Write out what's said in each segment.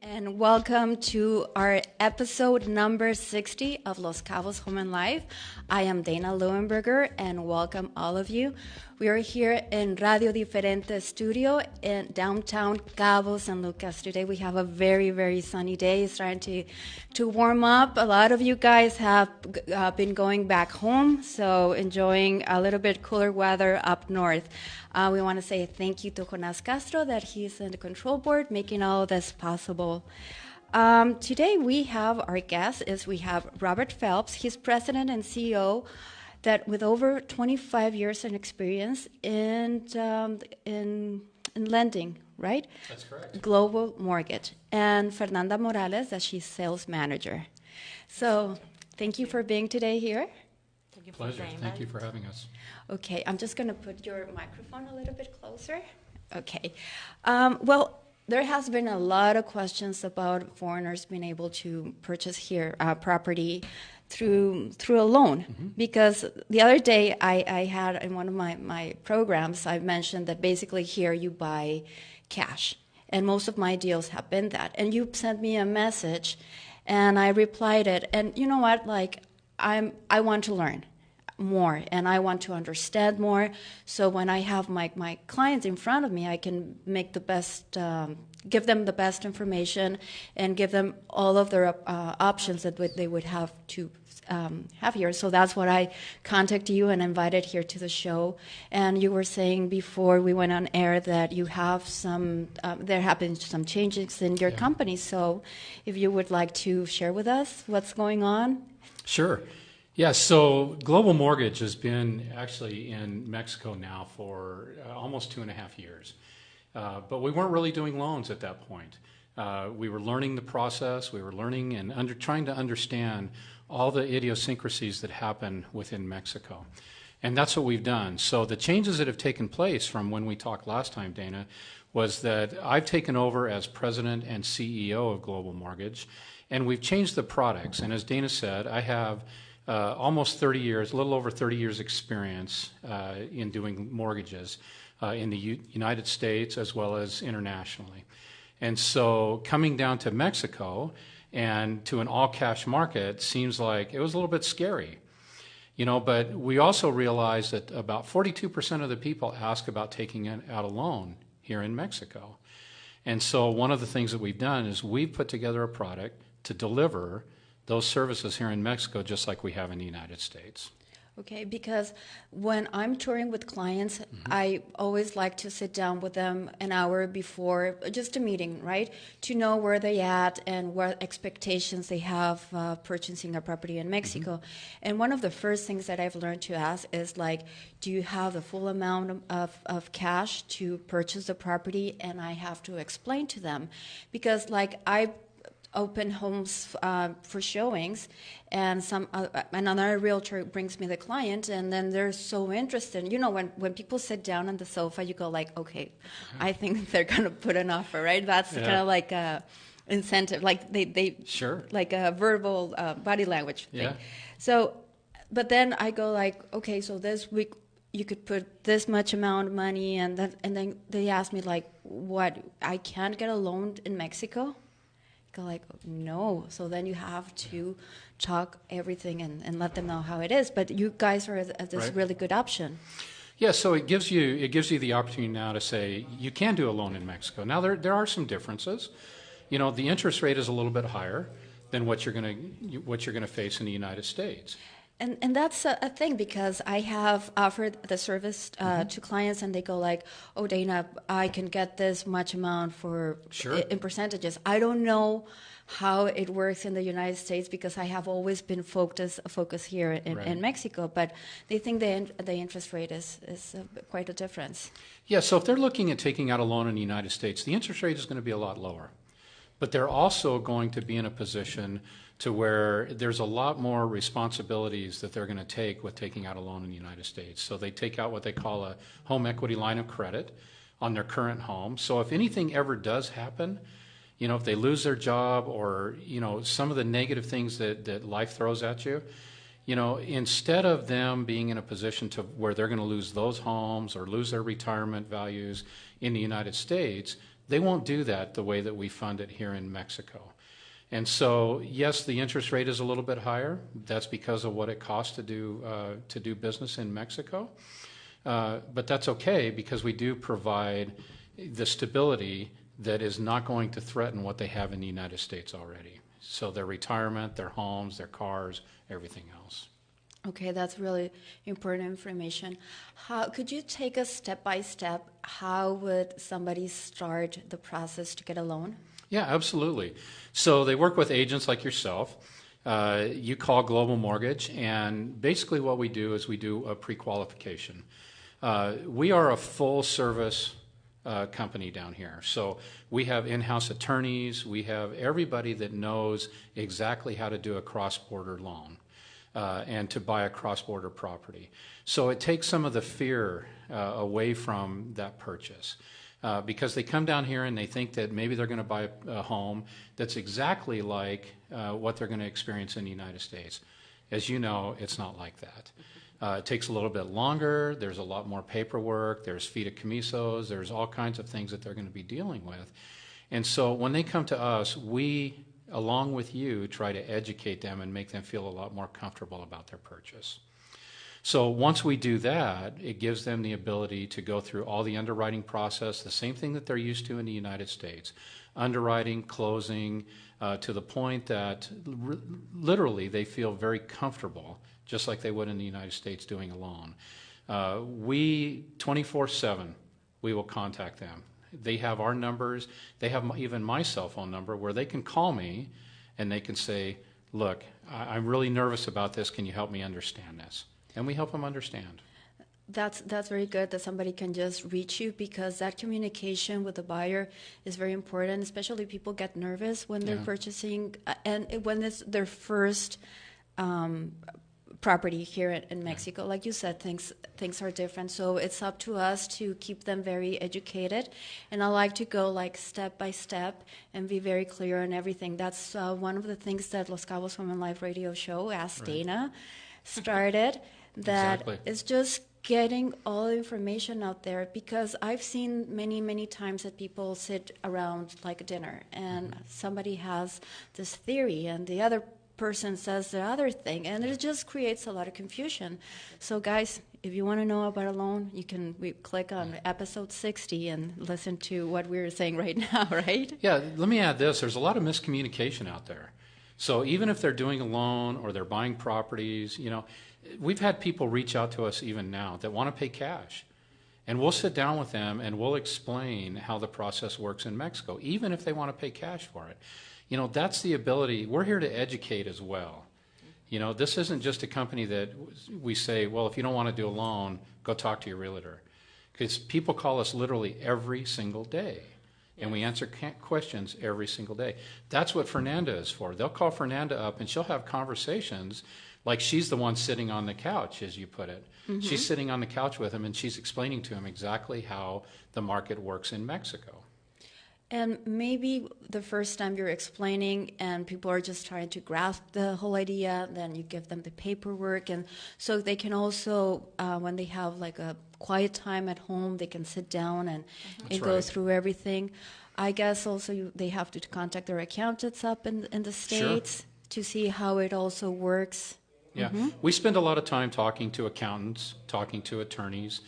And welcome to our episode number 60 of Los Cabos Home and Life. I am Dana Lowenberger and welcome all of you. We are here in Radio Diferente Studio in downtown Cabos, San Lucas. Today we have a very, very sunny day. It's starting to warm up. A lot of you guys have been going back home, so enjoying a little bit cooler weather up north. We want to say thank you to Jonas Castro that he's in the control board making all this possible. Today we have our guest we have Robert Phelps. He's president and CEO that with over 25 years in experience in lending, right? That's correct. Global Mortgage. And Fernanda Morales, that she's sales manager. So thank you for being today here. Pleasure. Thank you for having us. Okay, I'm just going to put your microphone a little bit closer. Okay. Well, there has been a lot of questions about foreigners being able to purchase here property through a loan. Mm-hmm. Because the other day I had in one of my programs, I mentioned that basically here you buy cash. And most of my deals have been that. And you sent me a message and I replied it. And you know what? Like, I want to learn more and I want to understand more. So when I have my clients in front of me, I can make the best, give them the best information and give them all of their options that they would have to have here. So that's what I contacted you and invited here to the show. And you were saying before we went on air that you have there have been some changes in your company. So if you would like to share with us what's going on. Sure. Yeah, so Global Mortgage has been actually in Mexico now for almost 2.5 years. But we weren't really doing loans at that point. We were learning the process. We were learning and trying to understand all the idiosyncrasies that happen within Mexico. And that's what we've done. So the changes that have taken place from when we talked last time, Dana, was that I've taken over as president and CEO of Global Mortgage, and we've changed the products. And as Dana said, I have almost 30 years, a little over 30 years experience in doing mortgages in the United States as well as internationally. And so coming down to Mexico and to an all-cash market seems like it was a little bit scary. You know, but we also realized that about 42% of the people ask about taking out a loan here in Mexico. And so one of the things that we've done is we've put together a product to deliver those services here in Mexico just like we have in the United States. Okay, because when I'm touring with clients, I always like to sit down with them an hour before, just a meeting, right? To know where they're at and what expectations they have purchasing a property in Mexico. And one of the first things that I've learned to ask is like, do you have the full amount of cash to purchase the property? And I have to explain to them because like I open homes for showings, and another realtor brings me the client, and then they're so interested. You know, when people sit down on the sofa, you go like, okay, I think they're going to put an offer, right? That's kind of like a incentive, like they Sure, like a verbal body language thing. Yeah. So, but then I go like, okay, so this week you could put this much amount of money, and then they ask me like, what? I can't get a loan in Mexico? Go like, no. So then you have to talk everything and let them know how it is. But you guys are this really good option. Yeah, so it gives you the opportunity now to say you can do a loan in Mexico. Now there are some differences. You know, the interest rate is a little bit higher than what you're going to face in the United States. And that's a thing because I have offered the service to clients and they go like, oh, Dana, I can get this much amount for in percentages. I don't know how it works in the United States because I have always been focused here in Mexico, but they think the interest rate is quite a difference. Yeah, so if they're looking at taking out a loan in the United States, the interest rate is going to be a lot lower. But they're also going to be in a position to where there's a lot more responsibilities that they're going to take with taking out a loan in the United States. So they take out what they call a home equity line of credit on their current home. So if anything ever does happen, you know, if they lose their job or, you know, some of the negative things that life throws at you, you know, instead of them being in a position to where they're going to lose those homes or lose their retirement values in the United States, They won't do that the way that we fund it here in Mexico. And so, yes, the interest rate is a little bit higher. That's because of what it costs to do business in Mexico. But that's okay because we do provide the stability that is not going to threaten what they have in the United States already. So their retirement, their homes, their cars, everything else. Okay, that's really important information. How could you take us step by step? How would somebody start the process to get a loan? Yeah, absolutely. So they work with agents like yourself. You call Global Mortgage, and basically what we do is we do a pre-qualification. We are a full-service company down here. So we have in-house attorneys. We have everybody that knows exactly how to do a cross-border loan and to buy a cross-border property. So it takes some of the fear away from that purchase. Because they come down here and they think that maybe they're going to buy a home that's exactly like what they're going to experience in the United States. As you know, it's not like that. It takes a little bit longer. There's a lot more paperwork. There's fideicomisos. There's all kinds of things that they're going to be dealing with. And so when they come to us, we, along with you, try to educate them and make them feel a lot more comfortable about their purchase. So once we do that, it gives them the ability to go through all the underwriting process, the same thing that they're used to in the United States. Underwriting, closing, to the point that literally they feel very comfortable, just like they would in the United States doing a loan. We, 24/7, we will contact them. They have our numbers. They have even my cell phone number where they can call me and they can say, look, I'm really nervous about this. Can you help me understand this? And we help them understand. That's very good that somebody can just reach you, because that communication with the buyer is very important, especially people get nervous when they're purchasing, and when it's their first property here in Mexico. Like you said, things are different. So it's up to us to keep them very educated. And I like to go like step by step and be very clear on everything. That's one of the things that Los Cabos Women Live radio show, Ask Dana, started. That is just getting all the information out there, because I've seen many times that people sit around like a dinner and somebody has this theory and the other person says the other thing, and it just creates a lot of confusion. So guys, if you want to know about a loan, you can click on episode 60 and listen to what we're saying right now, right? Yeah, let me add this. There's a lot of miscommunication out there. So even if they're doing a loan or they're buying properties, we've had people reach out to us even now that want to pay cash. And we'll sit down with them and we'll explain how the process works in Mexico, even if they want to pay cash for it. That's the ability. We're here to educate as well. This isn't just a company that we say, well, if you don't want to do a loan, go talk to your realtor. Because people call us literally every single day. And we answer questions every single day. That's what Fernanda is for. They'll call Fernanda up and she'll have conversations like she's the one sitting on the couch, as you put it. Mm-hmm. She's sitting on the couch with him and she's explaining to him exactly how the market works in Mexico. And maybe the first time you're explaining and people are just trying to grasp the whole idea, then you give them the paperwork. And so they can also, when they have like a quiet time at home, they can sit down and go through everything. I guess also they have to contact their accountants up in the States to see how it also works. Yeah, we spend a lot of time talking to accountants, talking to attorneys,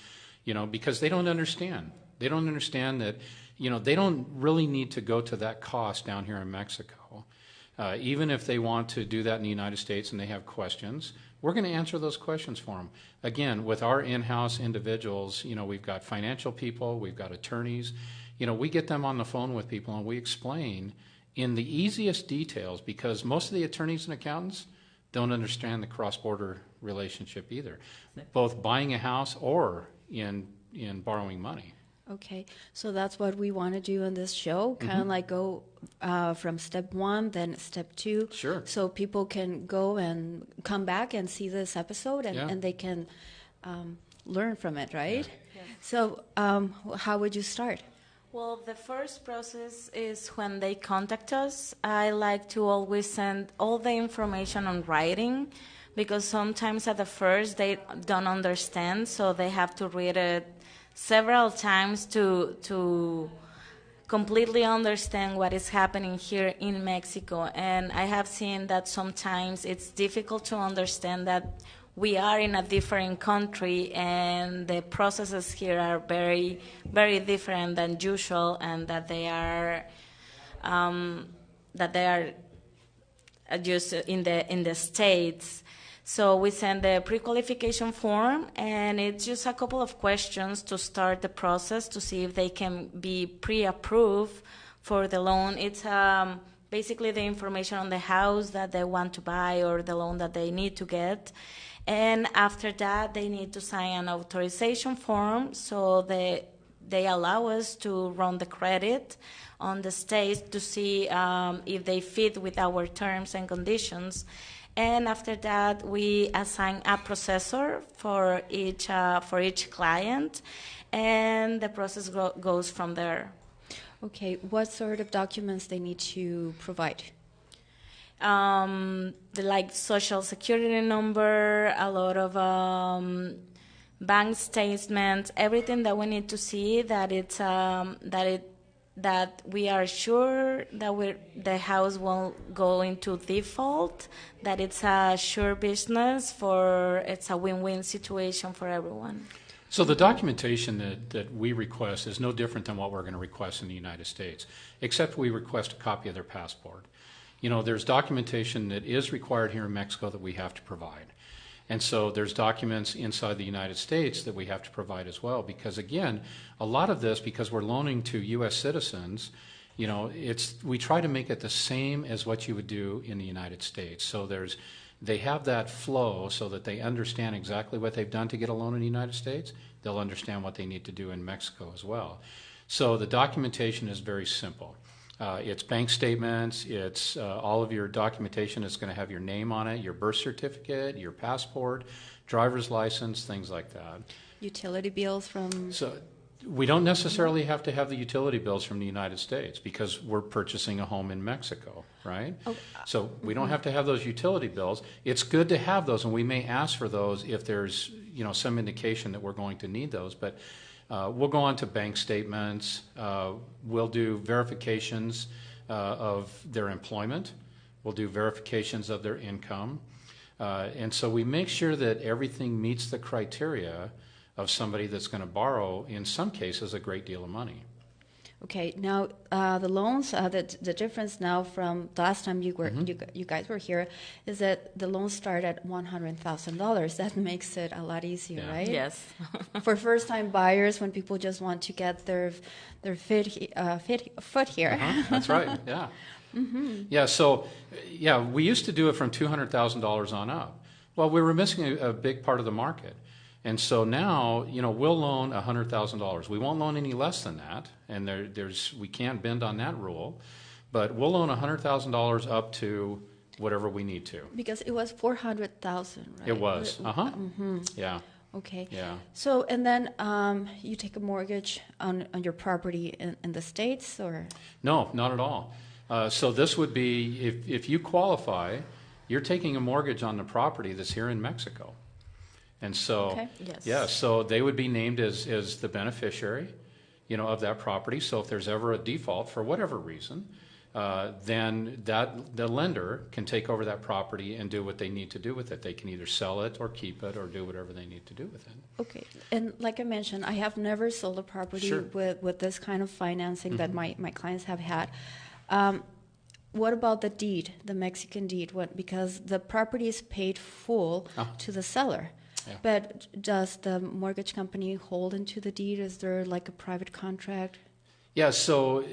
because they don't understand. They don't understand that, they don't really need to go to that cost down here in Mexico. Even if they want to do that in the United States and they have questions, we're going to answer those questions for them. Again, with our in-house individuals, we've got financial people, we've got attorneys. We get them on the phone with people and we explain in the easiest details, because most of the attorneys and accountants don't understand the cross-border relationship either, both buying a house or in borrowing money. Okay, so that's what we want to do on this show, kind of like go from step 1, then step 2. Sure. So people can go and come back and see this episode and they can learn from it, right? Yeah. So how would you start? Well, the first process is when they contact us. I like to always send all the information on writing, because sometimes at the first they don't understand, so they have to read it several times to completely understand what is happening here in Mexico. And I have seen that sometimes it's difficult to understand that we are in a different country and the processes here are very, very different than usual, and that they are just in the States. So we send the pre-qualification form, and it's just a couple of questions to start the process to see if they can be pre-approved for the loan. It's basically the information on the house that they want to buy or the loan that they need to get. And after that, they need to sign an authorization form, so they allow us to run the credit on the States to see if they fit with our terms and conditions. And after that, we assign a processor for each client, and the process goes from there. Okay, what sort of documents they need to provide? Like social security number, a lot of bank statements, everything that we need to see that that we are sure that the house won't go into default, that it's a sure business, it's a win-win situation for everyone. So the documentation that we request is no different than what we're going to request in the United States, except we request a copy of their passport. You know, there's documentation that is required here in Mexico that we have to provide. And so there's documents inside the United States that we have to provide as well, because again, a lot of this, because we're loaning to U.S. citizens, you know, we try to make it the same as what you would do in the United States. So they have that flow so that they understand exactly what they've done to get a loan in the United States. They'll understand what they need to do in Mexico as well. So the documentation is very simple. It's bank statements, it's all of your documentation is going to have your name on it, your birth certificate, your passport, driver's license, things like that. Utility bills from... So we don't necessarily have to have the utility bills from the United States because we're purchasing a home in Mexico, right? Oh, so we don't have to have those utility bills. It's good to have those, and we may ask for those if there's, you know, some indication that we're going to need those, but we'll go on to bank statements. We'll do verifications of their employment. We'll do verifications of their income. And so we make sure that everything meets the criteria of somebody that's going to borrow, in some cases, a great deal of money. Okay, now the loans, the difference now from the last time you guys were here is that the loans start at $100,000. That makes it a lot easier, right? Yes. For first-time buyers, when people just want to get their foot here. That's right. Yeah. Mm-hmm. Yeah. So, yeah, we used to do it from $200,000 on up. Well, we were missing a big part of the market. And so now, you know, we'll loan $100,000. We won't loan any less than that, and we can't bend on that rule. But we'll loan $100,000 up to whatever we need to. Because it was $400,000, right? It was. Mm-hmm. Yeah. Okay. Yeah. So, and then you take a mortgage on your property in the States, or? No, not at all. So this would be, if you qualify, you're taking a mortgage on the property that's here in Mexico. And so, okay. Yes. Yeah, so they would be named as the beneficiary, you know, of that property. So if there's ever a default for whatever reason, then the lender can take over that property and do what they need to do with it. They can either sell it or keep it or do whatever they need to do with it. Okay, and like I mentioned, I have never sold a property Sure. with this kind of financing that my clients have had. What about the deed, the Mexican deed? Because the property is paid full to the seller. Yeah. But does the mortgage company hold into the deed? Is there like a private contract? Yeah, so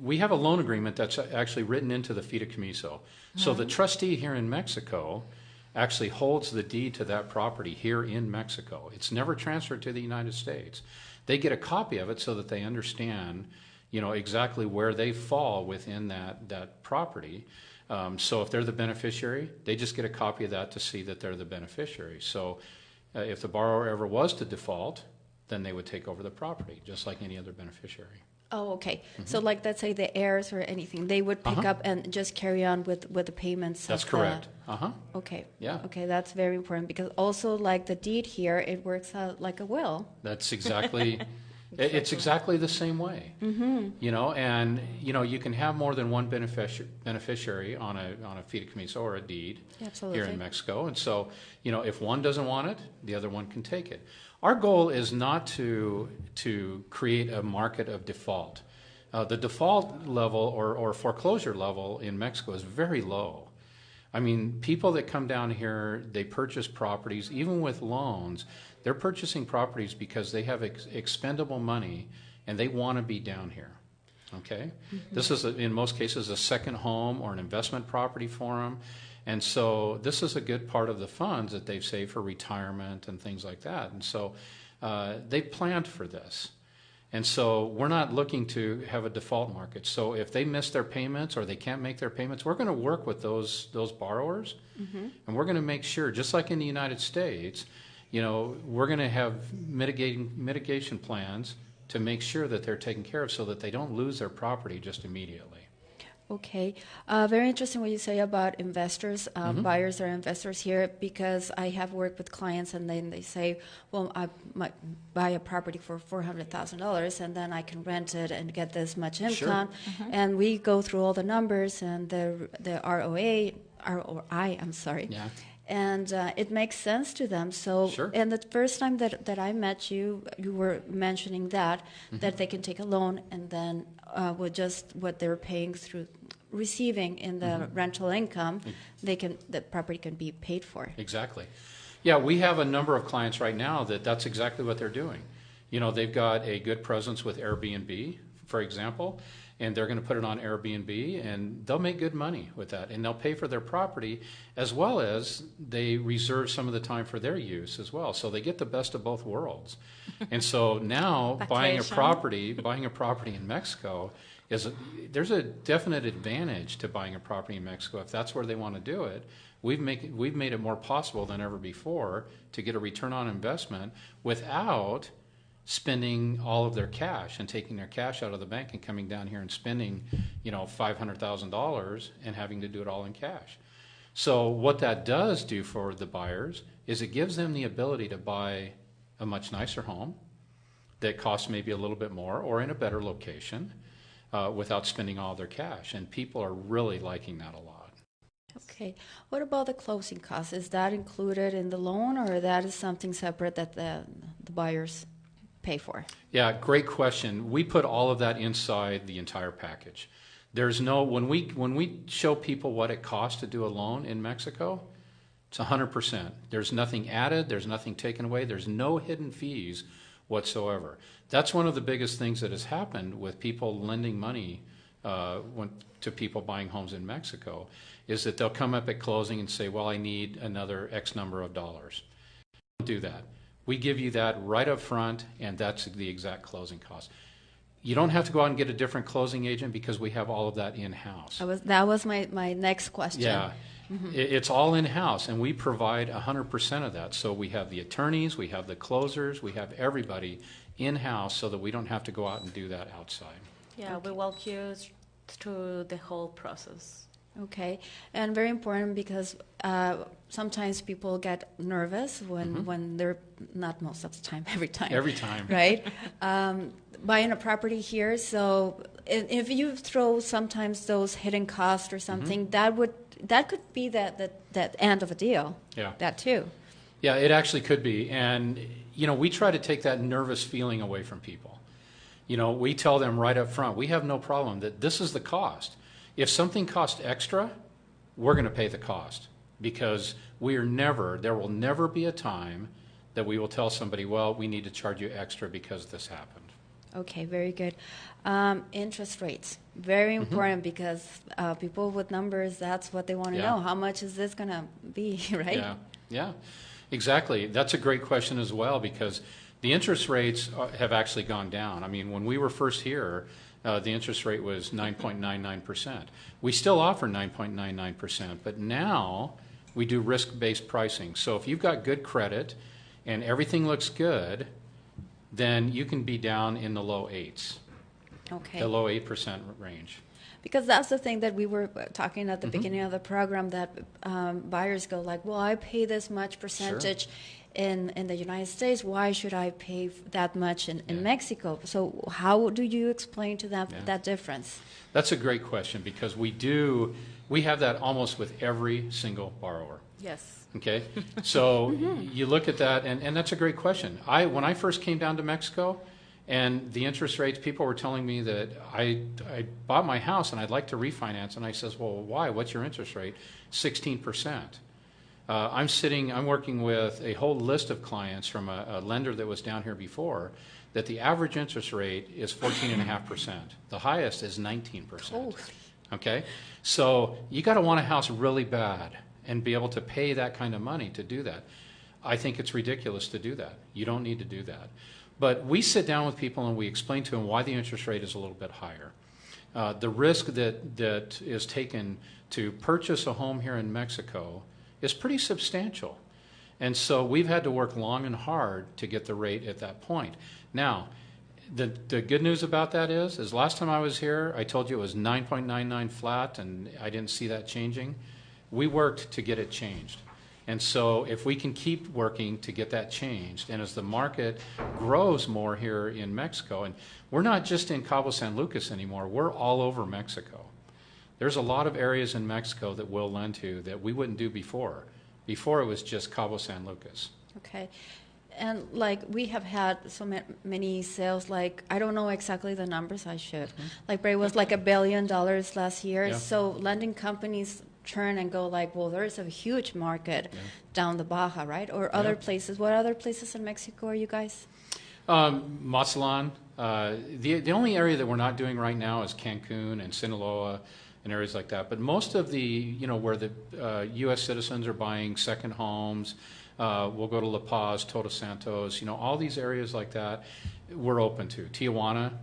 we have a loan agreement that's actually written into the fideicomiso. So the trustee here in Mexico actually holds the deed to that property here in Mexico. It's never transferred to the United States. They get a copy of it so that they understand, you know, exactly where they fall within that property. So if they're the beneficiary, they just get a copy of that to see that they're the beneficiary. So if the borrower ever was to default, then they would take over the property, just like any other beneficiary. Oh, okay. Mm-hmm. So like, let's say the heirs or anything, they would pick up and just carry on with the payments. That's correct. Okay. Yeah. Okay, that's very important because also like the deed here, it works out like a will. That's exactly It's exactly the same way. You know, and you know, you can have more than one beneficiary on a fideicomiso or a deed Absolutely. here in Mexico. And so, you know, if one doesn't want it, the other one can take it. Our goal is not to create a market of default. The default level or foreclosure level in Mexico is very low. I mean, people that come down here, they purchase properties, even with loans, they're purchasing properties because they have expendable money and they want to be down here. Okay? This is, in most cases, a second home or an investment property for them. And so this is a good part of the funds that they've saved for retirement and things like that. And so they planned for this. And so we're not looking to have a default market. So if they miss their payments or they can't make their payments, we're going to work with those borrowers. And we're going to make sure, just like in the United States, you know, we're going to have mitigation plans to make sure that they're taken care of so that they don't lose their property just immediately. Okay. Very interesting what you say about investors, buyers or investors here, because I have worked with clients and then they say, well, I might buy a property for $400,000 and then I can rent it and get this much income. Sure. And we go through all the numbers and the ROI, I'm sorry. Yeah. And it makes sense to them. So, Sure. and the first time that I met you, you were mentioning that they can take a loan and then with just what they're paying through receiving in the rental income, the property can be paid for. Exactly. Yeah, we have a number of clients right now that's exactly what they're doing. You know, they've got a good presence with Airbnb, for example, and they're going to put it on Airbnb, and they'll make good money with that, and they'll pay for their property, as well as they reserve some of the time for their use as well. So they get the best of both worlds. And so now buying a property in Mexico there's a definite advantage to buying a property in Mexico if that's where they want to do it. We've made it more possible than ever before to get a return on investment without spending all of their cash and taking their cash out of the bank and coming down here and spending, you know, $500,000 and having to do it all in cash. So what that does do for the buyers is it gives them the ability to buy a much nicer home that costs maybe a little bit more or in a better location without spending all their cash. And people are really liking that a lot. Okay. What about the closing costs? Is that included in the loan or that is something separate that the buyers pay for? Yeah, great question. We put all of that inside the entire package. There's no, when we show people what it costs to do a loan in Mexico, it's 100%. There's nothing added, there's nothing taken away, there's no hidden fees whatsoever. That's one of the biggest things that has happened with people lending money to people buying homes in Mexico, is that they'll come up at closing and say, well, I need another X number of dollars. Don't do that. We give you that right up front, and that's the exact closing cost. You don't have to go out and get a different closing agent because we have all of that in-house. That was my next question. Yeah. It's all in-house, and we provide 100% of that. So we have the attorneys, we have the closers, we have everybody in-house so that we don't have to go out and do that outside. Yeah, we walk you through the whole process. Okay, and very important because sometimes people get nervous when they're, not most of the time, every time. Every time. Right? Buying a property here, so if you throw sometimes those hidden costs or something, that could be that end of a deal. Yeah. That too. Yeah, it actually could be. And, you know, we try to take that nervous feeling away from people. You know, we tell them right up front, we have no problem that this is the cost. If something costs extra, we're going to pay the cost, because there will never be a time that we will tell somebody, well, we need to charge you extra because this happened. Okay, very good. Interest rates, very important because people with numbers, that's what they want to know. How much is this going to be, right? Yeah, exactly. That's a great question as well, because the interest rates have actually gone down. I mean, when we were first here, the interest rate was 9.99%. We still offer 9.99%, but now we do risk-based pricing. So if you've got good credit and everything looks good, then you can be down in the low 8s. Okay. The low 8% range. Because that's the thing that we were talking at the beginning of the program, that buyers go like, well, I pay this much percentage in the United States. Why should I pay that much in Mexico? So how do you explain to them that difference? That's a great question, because we have that almost with every single borrower. Yes. Okay, so you look at that, and that's a great question. When I first came down to Mexico, and the interest rates, people were telling me that I bought my house and I'd like to refinance, and I says, well, why? What's your interest rate? 16%. I'm working with a whole list of clients from a lender that was down here before, that the average interest rate is 14.5%. The highest is 19%. Oh. Okay, so you got to want a house really bad and be able to pay that kind of money to do that. I think it's ridiculous to do that. You don't need to do that. But we sit down with people and we explain to them why the interest rate is a little bit higher. The risk that is taken to purchase a home here in Mexico is pretty substantial. And so we've had to work long and hard to get the rate at that point. Now, the good news about that is last time I was here, I told you it was 9.99 flat, and I didn't see that changing. We worked to get it changed. And so if we can keep working to get that changed, and as the market grows more here in Mexico, and we're not just in Cabo San Lucas anymore, we're all over Mexico. There's a lot of areas in Mexico that we'll lend to that we wouldn't do before. Before it was just Cabo San Lucas. Okay. And like we have had so many sales, like I don't know exactly the numbers, I should. Like but it was like $1 billion last year. Yeah. So lending companies turn and go like, well, there's a huge market down the Baja, right? Or other places. What other places in Mexico are you guys? Mazatlan. The only area that we're not doing right now is Cancun and Sinaloa and areas like that. But most of the, where the U.S. citizens are buying second homes, we'll go to La Paz, Todos Santos, all these areas like that we're open to. Tijuana.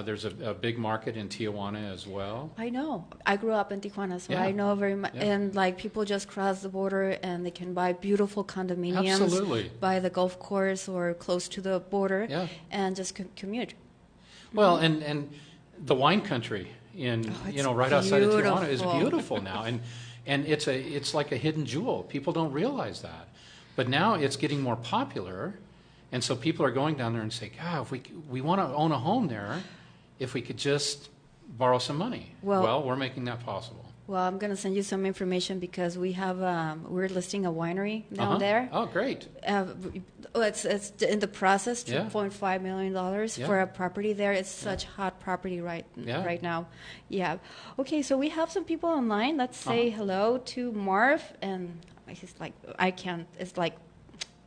There's a big market in Tijuana as well. I know. I grew up in Tijuana, so I know very much. Yeah. And like people just cross the border and they can buy beautiful condominiums by the golf course or close to the border and just commute. Well, and the wine country in right outside of Tijuana is beautiful now, and it's like a hidden jewel. People don't realize that, but now it's getting more popular. And so people are going down there and say, God, if we want to own a home there, if we could just borrow some money. Well, we're making that possible. Well, I'm going to send you some information because we have we're listing a winery down there. Oh, great! It's in the process, $2.5 million for a property there. It's such hot property right now. Yeah. Okay, so we have some people online. Let's say hello to Marv, and he's like, I can't. It's like.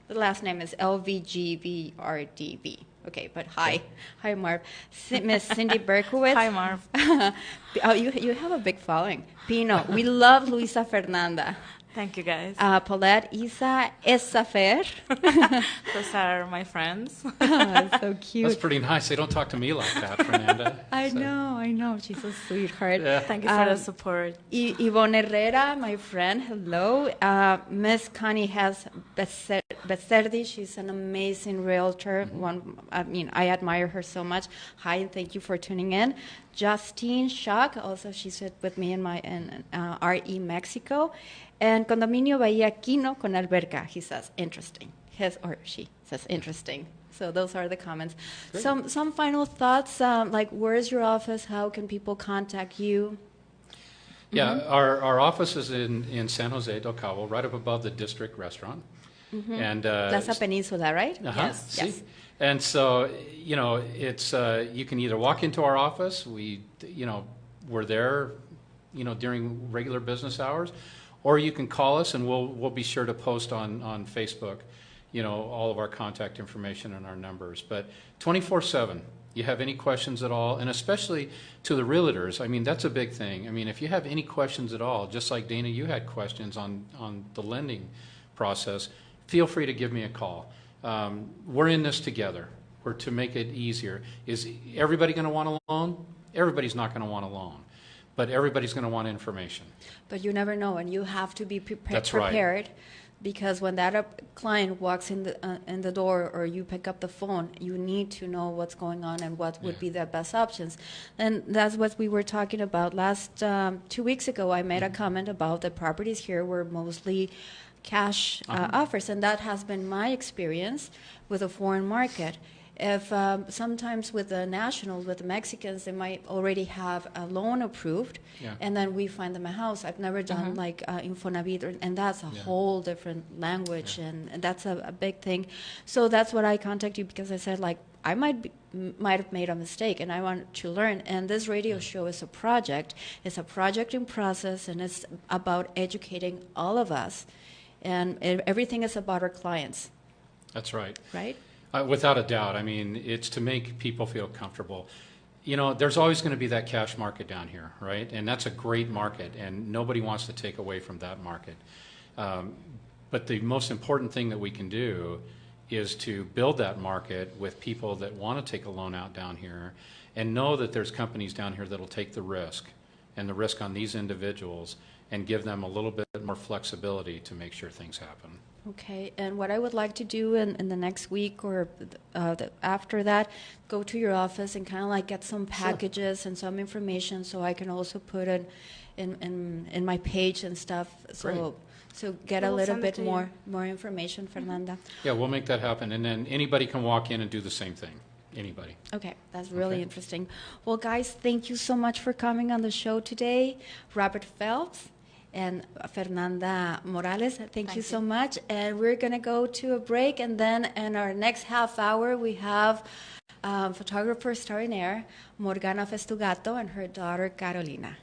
The last name is LVGVRDB. Okay, but hi. Hi, Marv. Miss Cindy Berkowitz. Hi, Marv. You have a big following. Pino. We love Luisa Fernanda. Thank you, guys. Paulette, Isa, Esafer. Those are my friends. That's so cute. That's pretty nice. They don't talk to me like that, Fernanda. I know. She's a sweetheart. Yeah. Thank you for the support. Yvonne Herrera, my friend, hello. Miss Connie has Becerdi. She's an amazing realtor. I admire her so much. Hi, and thank you for tuning in. Justine Schock, also she's with me in RE Mexico. And Condominio Bahía Quino con alberca, he says, interesting. His or she says, interesting. So those are the comments. Great. Some final thoughts, like where is your office? How can people contact you? Yeah, our office is in San Jose del Cabo, right up above the District Restaurant. And Plaza Peninsula, right? Yes. Yes. And so, it's you can either walk into our office. We're there, during regular business hours, or you can call us, and we'll be sure to post on Facebook, all of our contact information and our numbers. But 24/7, you have any questions at all, and especially to the realtors. I mean, that's a big thing. I mean, if you have any questions at all, just like Dana, you had questions on the lending process, feel free to give me a call. We're in this together. We're to make it easier. Is everybody going to want a loan? Everybody's not going to want a loan, but everybody's going to want information. But you never know, and you have to be prepared. That's right. because when that client walks in the door or you pick up the phone, you need to know what's going on and what would be the best options. And that's what we were talking about last 2 weeks ago. I made a comment about the properties here were mostly cash offers, and that has been my experience with the foreign market. If sometimes with the nationals, with the Mexicans, they might already have a loan approved, and then we find them a house. I've never done like Infonavit, and that's a whole different language, and that's a big thing. So that's what I contacted you, because I said, like, I might have made a mistake, and I want to learn. And this radio show is a project. It's a project in process, and it's about educating all of us. And everything is about our clients. That's right. Right? Without a doubt. I mean, it's to make people feel comfortable. You know, there's always going to be that cash market down here, right? And that's a great market, and nobody wants to take away from that market. But the most important thing that we can do is to build that market with people that want to take a loan out down here, and know that there's companies down here that will take the risk, and the risk on these individuals, and give them a little bit more flexibility to make sure things happen. Okay, and what I would like to do in the next week or after that, go to your office and kind of like get some packages and some information, so I can also put it in my page and stuff. So get a little bit more information, Fernanda. Yeah, we'll make that happen, and then anybody can walk in and do the same thing. Anybody. Okay, that's really interesting. Well, guys, thank you so much for coming on the show today. Robert Phelps and Fernanda Morales, thank you so much. And we're going to go to a break, and then in our next half hour, we have photographer extraordinaire Morgana Festugato and her daughter Carolina.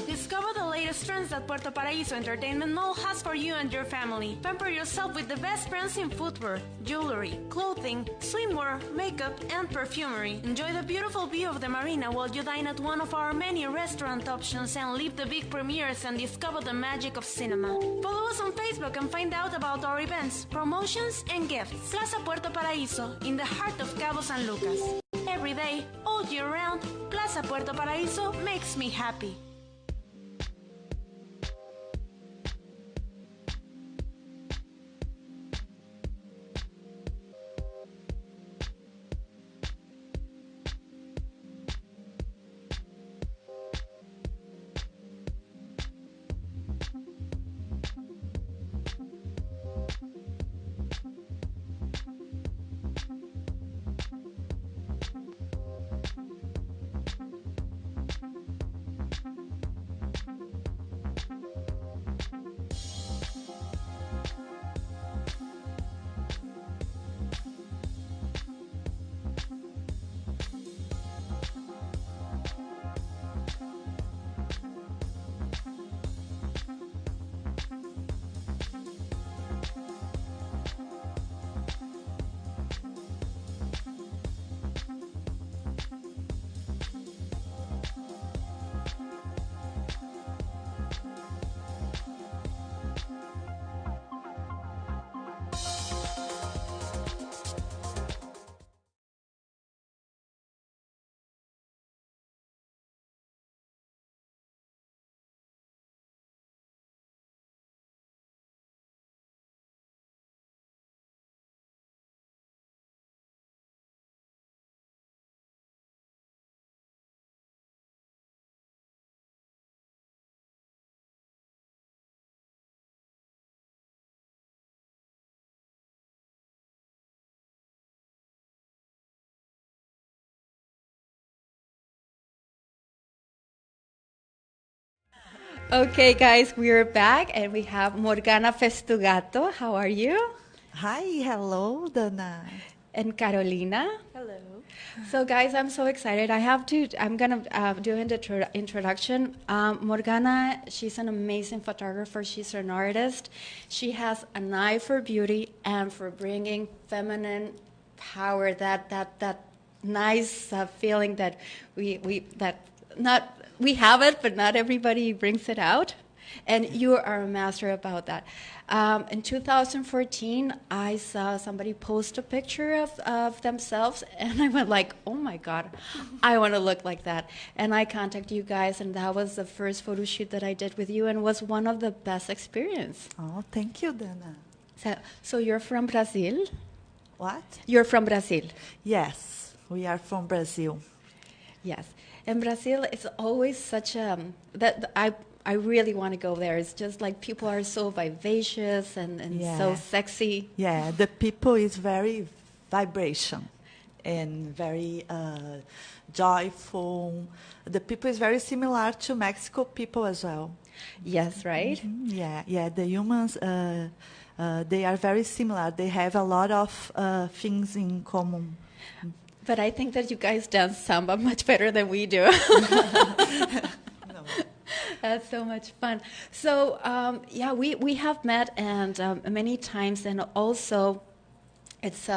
Discover the latest trends that Puerto Paraíso Entertainment Mall has for you and your family. Pamper yourself with the best brands in footwear, jewelry, clothing, swimwear, makeup, and perfumery. Enjoy the beautiful view of the marina while you dine at one of our many restaurant options and live the big premieres and discover the magic of cinema. Follow us on Facebook and find out about our events, promotions, and gifts. Plaza Puerto Paraíso, in the heart of Cabos San Lucas. Every day, all year round, Plaza Puerto Paraíso makes me happy. Okay, guys, we are back, and we have Morgana Festugato. How are you? Hi, hello, Dana. And Carolina. Hello. So, guys, I'm so excited. I'm going to do an introduction. Morgana, she's an amazing photographer. She's an artist. She has an eye for beauty and for bringing feminine power, that nice feeling that we have it, but not everybody brings it out. And you are a master about that. In 2014, I saw somebody post a picture of themselves, and I went like, oh my God, I want to look like that. And I contacted you guys, and that was the first photo shoot that I did with you, and was one of the best experience. Oh, thank you, Dana. So you're from Brazil? What? You're from Brazil? Yes, we are from Brazil. Yes. And Brazil, it's always such a, I really want to go there. It's just like people are so vivacious and so sexy. Yeah, the people is very vibration and very joyful. The people is very similar to Mexico people as well. Yes, right? Mm-hmm. Yeah, the humans, they are very similar. They have a lot of things in common. But I think that you guys dance samba much better than we do. No. That's so much fun. So, we have met and many times, and also it's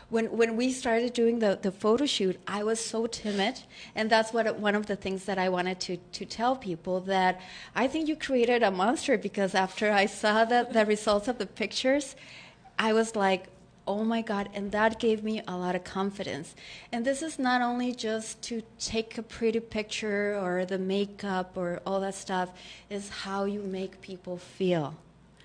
when we started doing the photo shoot, I was so timid, and that's one of the things that I wanted to tell people, that I think you created a monster, because after I saw the results of the pictures, I was like, oh my God, and that gave me a lot of confidence. And this is not only just to take a pretty picture or the makeup or all that stuff, is how you make people feel.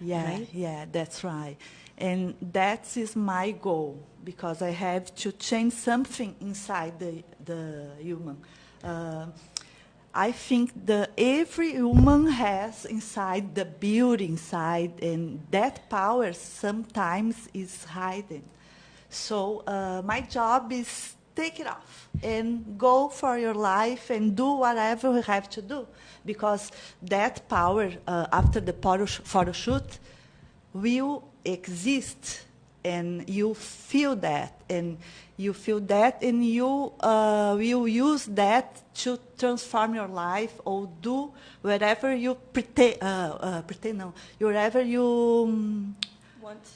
Yeah, right? Yeah, that's right. And that is my goal, because I have to change something inside the human. I think that every human has inside the beauty inside, and that power sometimes is hidden. So my job is take it off and go for your life and do whatever you have to do, because that power after the photo shoot will exist, and you feel that, and you will use that to transform your life, or do whatever you whatever you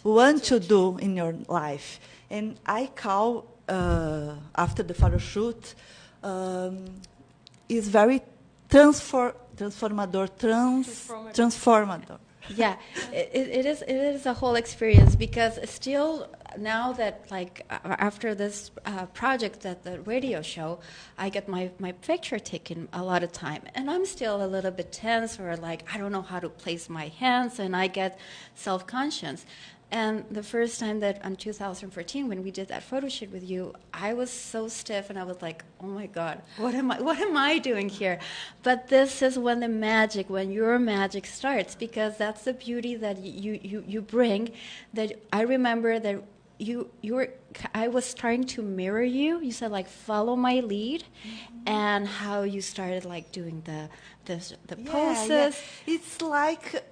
want to do in your life. And I call after the photo shoot is very transformador. Yeah, it is a whole experience, because still now that, like, after this project at the radio show, I get my picture taken a lot of time, and I'm still a little bit tense, or like I don't know how to place my hands, and I get self-conscious. And the first time that in 2014, when we did that photo shoot with you, I was so stiff, and I was like, "Oh my God, what am I doing here?" But this is when your magic starts, because that's the beauty that you bring. That I remember that I was trying to mirror you. You said like, "Follow my lead," and how you started like doing the poses. Yeah. It's like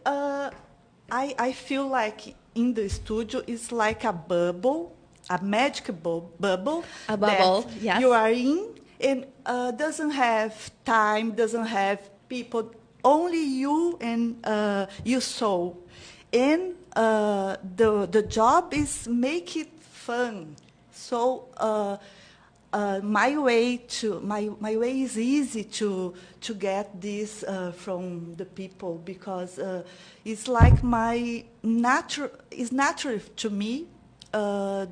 I feel like in the studio it's like a bubble, a magic bubble. A bubble, that yes. You are in, and doesn't have time, doesn't have people, only you and your soul. And the job is make it fun. So my way is easy to get this from the people, because it's like it's natural to me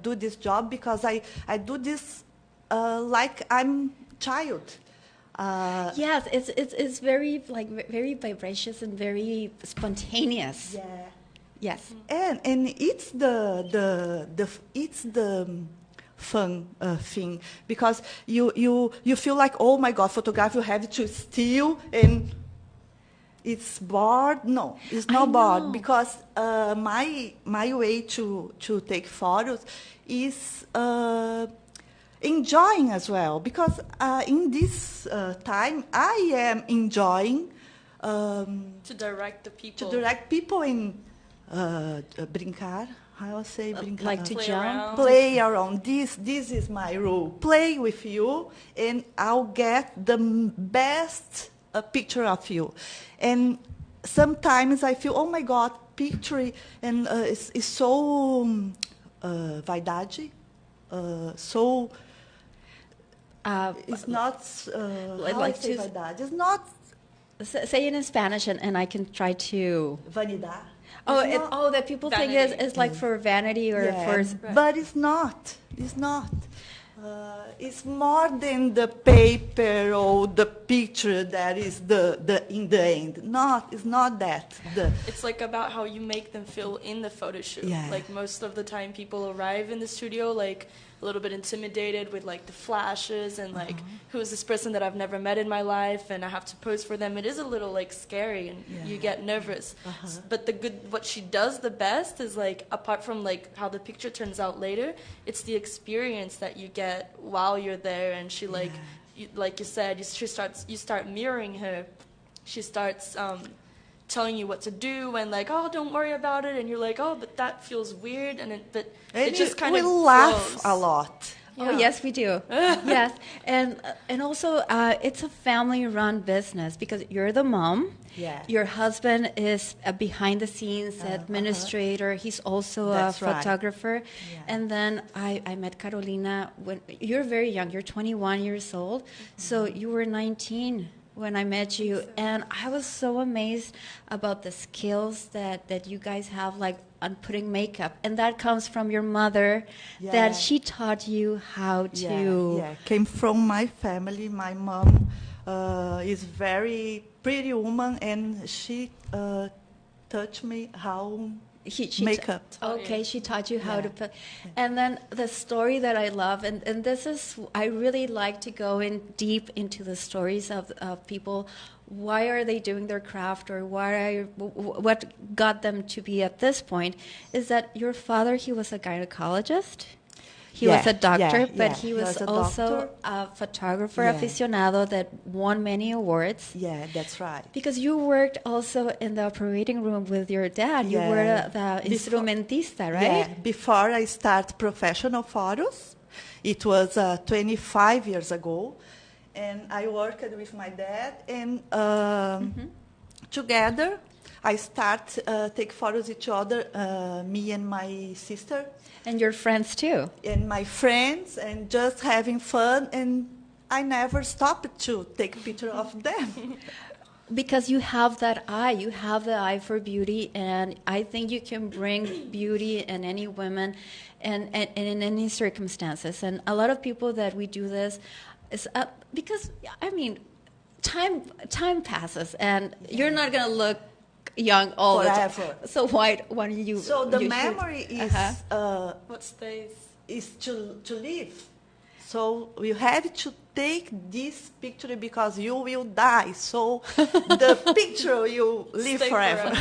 do this job, because I do this like I'm child. Yes, it's very very vivacious and very spontaneous. Yeah. Yes. And it's the fun thing, because you feel like, oh my God, photography you have to steal, and it's bored. No, it's not bored, because my way to take photos is enjoying as well, because in this time I am enjoying to direct the people. To direct people in brincar. I'll say brincar. Like to jump? Play around. This is my rule. Play with you, and I'll get the best picture of you. And sometimes I feel, oh my God, picture, and is so vaidade, so it's not like vaidade. It's not Say it in Spanish, and I can try to. Vanidad. Oh, It's not- that people think it's like for vanity or Yeah, for. but it's not. It's not. It's more than the paper or the picture that is the in the end. It's not that. It's like about how you make them feel in the photo shoot. Yeah. Like most of the time people arrive in the studio like a little bit intimidated with like the flashes and like who is this person that I've never met in my life and I have to pose for them. It is a little like scary and you get nervous. But what she does the best is like apart from like how the picture turns out later, it's the experience that you get while you're there and she like like you said, you start mirroring her. She starts telling you what to do and like, oh, don't worry about it, and you're like, oh, but that feels weird, and it just kind of we laugh flows. a lot. Oh yes, we do. Yes, and also it's a family-run business because you're the mom. Yeah. Your husband is a behind-the-scenes administrator. He's also That's a right. photographer. Yeah. And then I met Carolina when you're very young. You're 21 years old, so you were 19 when I met you, and I was so amazed about the skills that you guys have, like on putting makeup, and that comes from your mother, that she taught you how to. Yeah, came from my family. My mom is very pretty woman, and she taught me how makeup. Okay, she taught you how to put. And then the story that I love, and this is, I really like to go in deep into the stories of people. Why are they doing their craft, or what got them to be at this point? Is that your father, he was a gynecologist. He was a doctor, but he was also a photographer aficionado that won many awards. Yeah, that's right. Because you worked also in the operating room with your dad. You were the instrumentista, right? Yeah, before I start professional photos, it was 25 years ago, and I worked with my dad, and together I start take photos each other, me and my sister. And your friends too. And my friends, and just having fun, and I never stopped to take picture of them. Because you have that eye, you have the eye for beauty, and I think you can bring beauty in any woman and in any circumstances. And a lot of people that we do this is because, I mean, time passes, and you're not going to look young all Forever. the time. So why don't you? So the you memory should, is What stays? is to live. So you have to take this picture because you will die. So the picture you live Stay forever.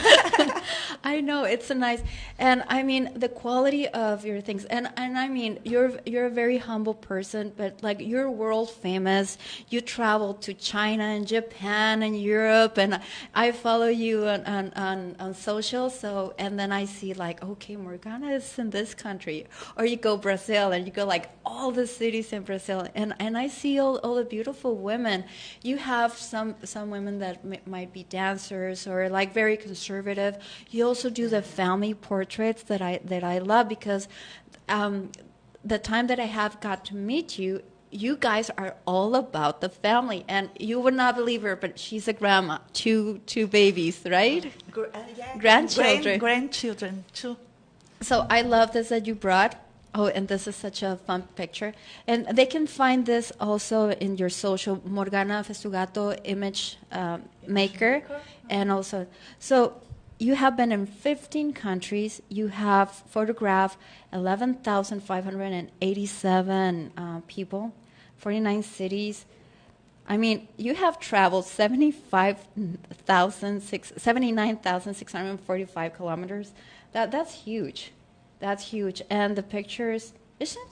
I know, it's a nice, and I mean the quality of your things, and I mean you're a very humble person, but like you're world famous. You travel to China and Japan and Europe, and I follow you on social. So and then I see like, okay, Morgana is in this country, or you go Brazil and you go like all the cities in Brazil, and I see all the beautiful women. You have some women that might be dancers or like very conservative. You also do the family portraits that I love because the time that I have got to meet you, you guys are all about the family, and you would not believe her, but she's a grandma, two babies, right? Grandchildren. Grandchildren too. So I love this that you brought. Oh, and this is such a fun picture. And they can find this also in your social, Morgana Festugato image maker. And also, so you have been in 15 countries. You have photographed 11,587 people, 49 cities. I mean, you have traveled 79,645 kilometers. That's huge. That's huge. And the pictures, isn't?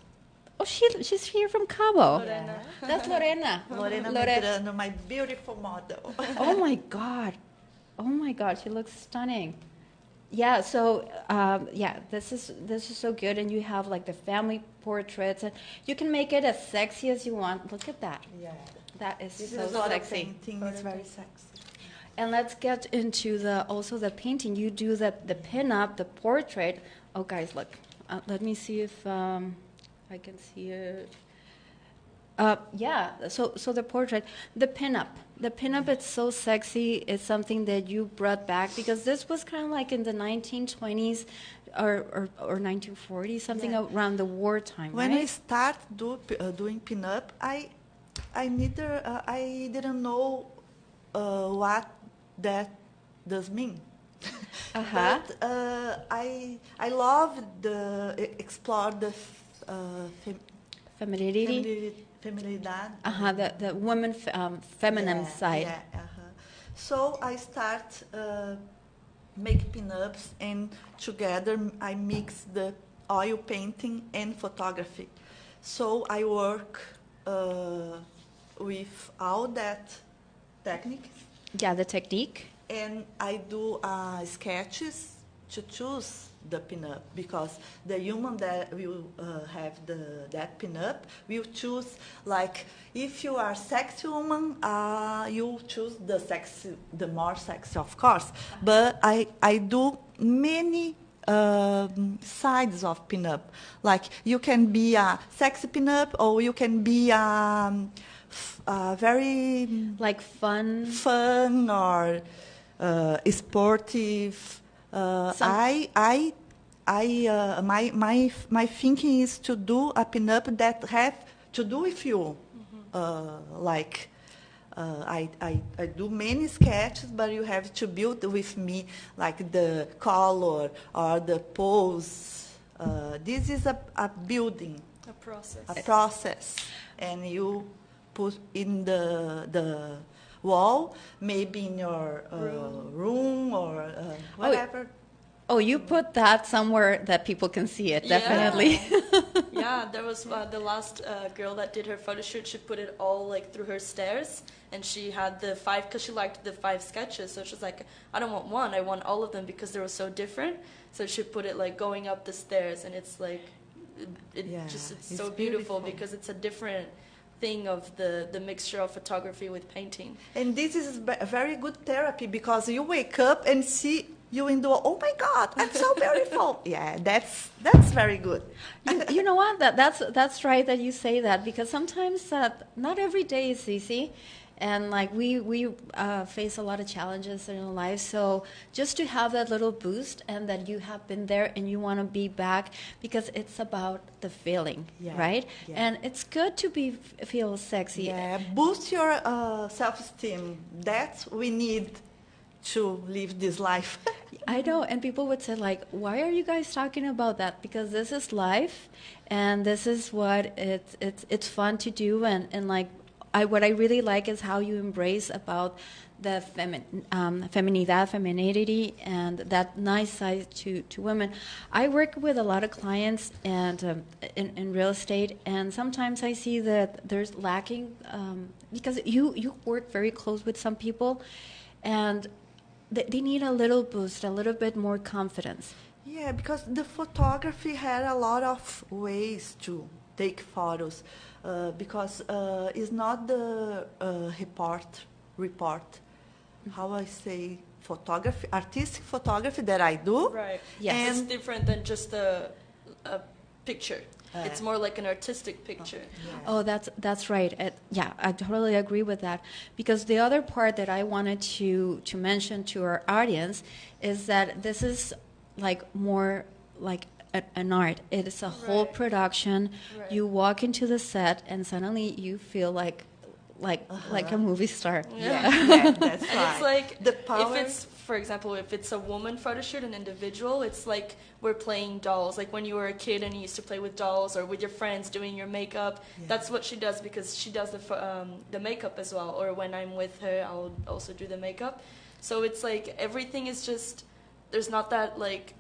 Oh, she's here from Cabo. Lorena. That's Lorena. Lorena Medrano, my beautiful model. Oh my God. Oh my God, she looks stunning. Yeah. So this is so good, and you have like the family portraits, and you can make it as sexy as you want. Look at that. Yeah. That is This so is a lot of sexy. painting. It's very sexy. And let's get into the painting. You do the pin-up, the portrait. Oh, guys, look. Let me see if I can see it. Yeah, so the portrait, the pinup, it's so sexy. It's something that you brought back because this was kind of like in the 1920s or 1940s, something Yeah. around the wartime, When I right? start doing pinup, I didn't know what that does mean. Uh-huh. But I love the explore the Femininity. feminidad. Uh-huh, the woman feminine Yeah, side. yeah, So I start make pinups, and together I mix the oil painting and photography. So I work with all that techniques, Yeah, the technique. and I do sketches to choose the pinup, because the human that will have that pinup will choose, like, if you are sexy woman, you choose the more sexy, of course. But I do many sides of pinup. Like, you can be a sexy pinup, or you can be very Like fun. fun or sportive. My thinking is to do a pinup that have to do with you. I do many sketches, but you have to build with me, like the color or the pose. This is a building, A process. a process, and you put in the wall, maybe in your room or whatever. Oh, you put that somewhere that people can see it, definitely. Yeah, there was the last girl that did her photo shoot. She put it all like through her stairs, and she had the 5 because she liked the 5 sketches. So she's like, I don't want one, I want all of them because they were so different. So she put it like going up the stairs, and it's like, it's so beautiful because it's a different thing of the mixture of photography with painting. And this is a very good therapy, because you wake up and see you in the wall. Oh my God, I'm so beautiful. Yeah, that's very good. You know what? That's right that you say that, because sometimes not every day is easy, and like we face a lot of challenges in our lives. So just to have that little boost, and that you have been there and you want to be back, because it's about the feeling, right? Yeah. And it's good to feel sexy. Yeah, boost your self-esteem. That's we need to live this life. I know, and people would say, like, why are you guys talking about that? Because this is life, and this is what it's fun to do, and like, what I really like is how you embrace about the femininity, and that nice side to women. I work with a lot of clients and in real estate, and sometimes I see that there's lacking, because you work very close with some people, and they need a little boost, a little bit more confidence. Yeah, because the photography had a lot of ways to take photos, because it's not the report, how I say, photography, artistic photography that I do. Right. Yes. It's And different than just a picture. It's more like an artistic picture. Oh, that's right. Yeah, I totally agree with that. Because the other part that I wanted to mention to our audience is that this is like more like an art. It is a whole production. Right. You walk into the set and suddenly you feel like a movie star. yeah, that's And right. it's like, the power. if it's, for example, if it's a woman photo shoot, an individual, it's like we're playing dolls. Like when you were a kid and you used to play with dolls, or with your friends doing your makeup. Yeah. That's what she does, because she does the makeup as well. Or when I'm with her, I'll also do the makeup. So it's like everything is just, there's not that like,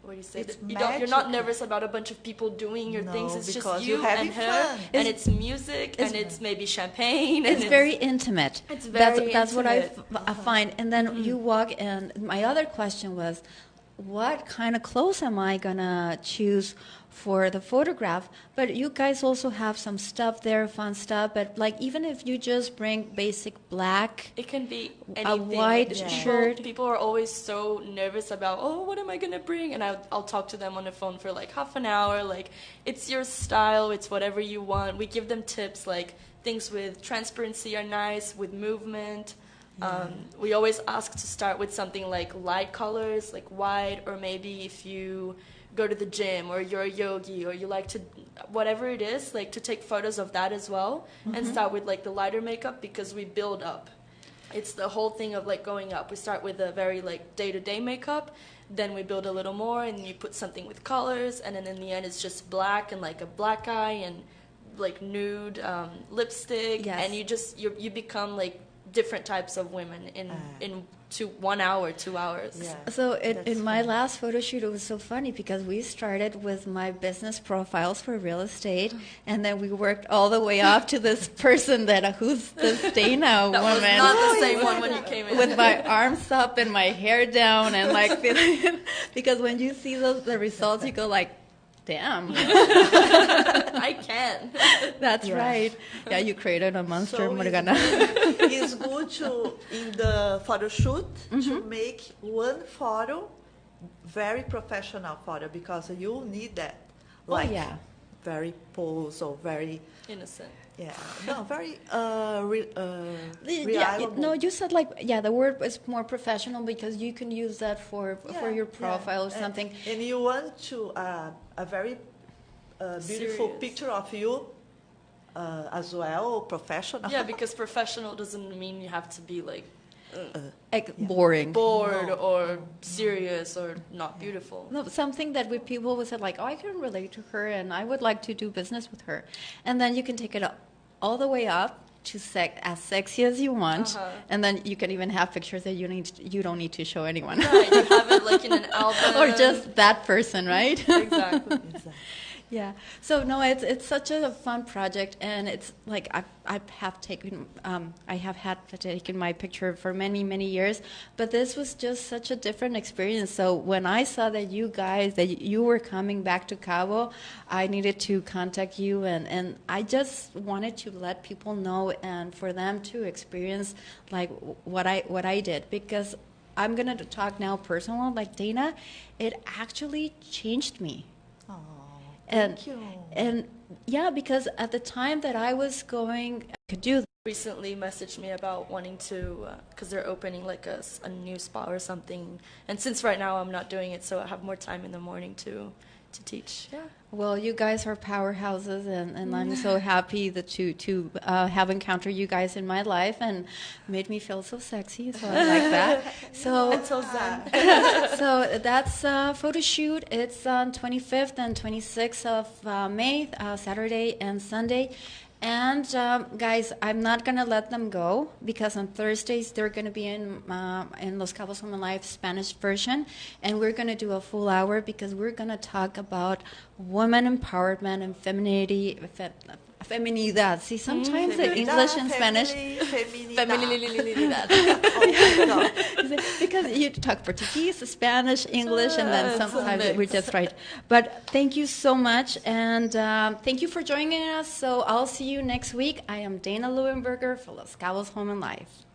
what do you say? It's You're not magic. nervous about a bunch of people doing your No, things. It's just because you you're having and her, fun. and it's music, and it's maybe champagne. It's and very intimate. It's very that's what I intimate. find. And then you walk, and my other question was, what kind of clothes am I gonna choose for the photograph? But you guys also have some stuff there, fun stuff. But like, even if you just bring basic black, It can be anything. a white People- shirt. People are always so nervous about, oh, what am I going to bring? And I'll talk to them on the phone for like half an hour. Like, it's your style. It's whatever you want. We give them tips, like things with transparency are nice, with movement. We always ask to start with something like light colors, like white, or maybe if you go to the gym or you're a yogi or you like to, whatever it is, like to take photos of that as well, and start with like the lighter makeup, because we build up. It's the whole thing of like going up. We start with a very like day-to-day makeup, then we build a little more, and you put something with colors, and then in the end it's just black and like a black eye and like nude lipstick, Yes. and you become like different types of women in 1 hour, 2 hours. Yeah. So That's in my funny. last photo shoot, it was so funny because we started with my business profiles for real estate, and then we worked all the way up to this person who's this Dana That woman. was not the same one when you came in. With my arms up and my hair down, and like, because when you see the results, you go like, damn, I can. that's Yeah. right. Yeah, you created a monster, So Morgana. it's good to, in the photo shoot, to make one photo, very professional photo, because you need that. Like, yeah. very pose or very, Innocent. very Yeah, reliable. no, you said like, the word is more professional because you can use that for your profile or something. And you want to a very beautiful Serious. picture of you as well, professional. Yeah, because professional doesn't mean you have to be like Like boring. bored or serious or not beautiful. No, something that people would say like, oh, I can relate to her and I would like to do business with her. And then you can take it all the way up to as sexy as you want. And then you can even have pictures that you don't need to show anyone. Right, you have it like in an album. Or just that person, right? Exactly. Exactly. Yeah. So no, it's such a fun project, and it's like I have taken my picture for many years, but this was just such a different experience. So when I saw that you were coming back to Cabo, I needed to contact you, and I just wanted to let people know and for them to experience like what I did, because I'm gonna talk now personal. Like Dana, it actually changed me. Thank you. And yeah, because at the time that I was going to do Recently messaged me about wanting to, because they're opening like a new spa or something. And since right now I'm not doing it, so I have more time in the morning to teach. Yeah. well, you guys are powerhouses, and I'm so happy that to have encountered you guys in my life and made me feel so sexy. So I like that. So Until then. So that's a photo shoot. It's on 25th and 26th of May, Saturday and Sunday. And guys, I'm not gonna let them go, because on Thursdays they're gonna be in Los Cabos Home and Life Spanish version, and we're gonna do a full hour because we're gonna talk about women empowerment and femininity. Feminidad. See, sometimes the English and Spanish. Feminidad. Oh, no. Because you talk Portuguese, Spanish, English, and then It's a sometimes mix. we just write. But thank you so much, and thank you for joining us. So I'll see you next week. I am Dana Leuenberger for Los Cabos Home and Life.